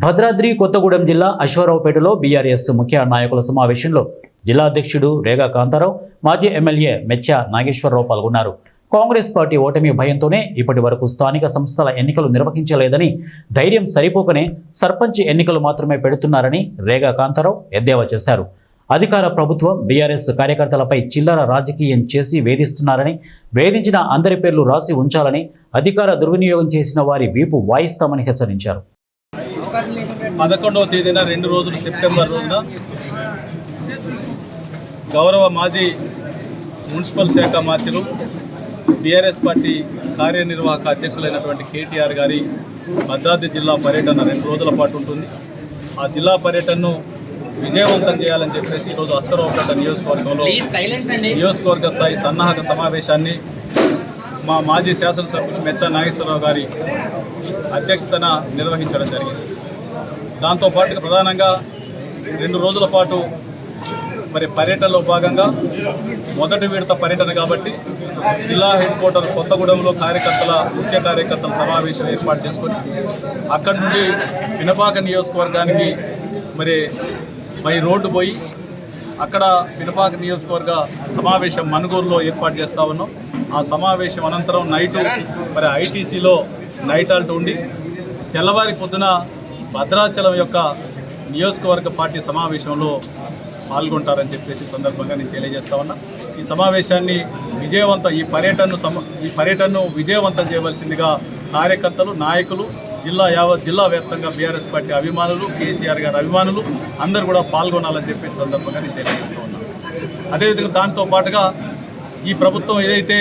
భద్రాద్రి కొత్తగూడెం జిల్లా అశ్వారావుపేటలో బీఆర్ఎస్ ముఖ్య నాయకుల సమావేశంలో జిల్లా అధ్యక్షుడు రేగా కాంతారావు, మాజీ ఎమ్మెల్యే మెచ్చ నాగేశ్వరరావు పాల్గొన్నారు. కాంగ్రెస్ పార్టీ ఓటమి భయంతోనే ఇప్పటి వరకు స్థానిక సంస్థల ఎన్నికలు నిర్వహించలేదని, ధైర్యం సరిపోకనే సర్పంచ్ ఎన్నికలు మాత్రమే పెడుతున్నారని రేగా కాంతారావు ఎద్దేవా చేశారు. అధికార ప్రభుత్వం బీఆర్ఎస్ కార్యకర్తలపై చిల్లర రాజకీయం చేసి వేధిస్తున్నారని, వేధించిన అందరి పేర్లు రాసి ఉంచాలని, అధికార దుర్వినియోగం చేసిన వారి వీపు వాయిస్తామని హెచ్చరించారు. 11వ తేదీన 2 రోజులు సెప్టెంబర్ రోజున గౌరవ మాజీ మున్సిపల్ శాఖ మంత్రులు బీఆర్ఎస్ పార్టీ కార్యనిర్వాహక అధ్యక్షులైనటువంటి కేటీఆర్ గారి భద్రాద్రి జిల్లా పర్యటన 2 రోజుల పాటు ఉంటుంది. ఆ జిల్లా పర్యటనను విజయవంతం చేయాలని చెప్పేసి ఈరోజు అశ్వారావుపేట నియోజకవర్గంలో నియోజకవర్గ స్థాయి సన్నాహక సమావేశాన్ని మా మాజీ శాసనసభ్యులు మెచ్చ నాగేశ్వరరావు గారి అధ్యక్షతన నిర్వహించడం జరిగింది. దాంతోపాటు ప్రధానంగా 2 రోజుల పాటు పర్యటనలో భాగంగా మొదటి విడత పర్యటన కాబట్టి జిల్లా హెడ్ క్వార్టర్ కొత్తగూడెంలో ముఖ్య కార్యకర్తల సమావేశం ఏర్పాటు చేసుకొని అక్కడి నుండి పినపాక నియోజకవర్గానికి బై రోడ్డు పోయి అక్కడ పినపాక నియోజకవర్గ సమావేశం మనుగూరులో ఏర్పాటు చేస్తూ ఉన్నాం. ఆ సమావేశం అనంతరం నైటు ఐటీసీలో నైట్ ఆల్ట్ ఉండి తెల్లవారి పొద్దున భద్రాచలం యొక్క నియోజకవర్గ పార్టీ సమావేశంలో పాల్గొంటారని చెప్పేసి సందర్భంగా నేను తెలియజేస్తా ఉన్నా. ఈ సమావేశాన్ని ఈ పర్యటనను విజయవంతం చేయవలసిందిగా కార్యకర్తలు, నాయకులు, యావత్ జిల్లా వ్యాప్తంగా బీఆర్ఎస్ పార్టీ అభిమానులు, కేసీఆర్ గారి అభిమానులు అందరూ కూడా పాల్గొనాలని చెప్పేసి సందర్భంగా నేను తెలియజేస్తూ ఉన్నాను. అదేవిధంగా దాంతో పాటుగా ఈ ప్రభుత్వం ఏదైతే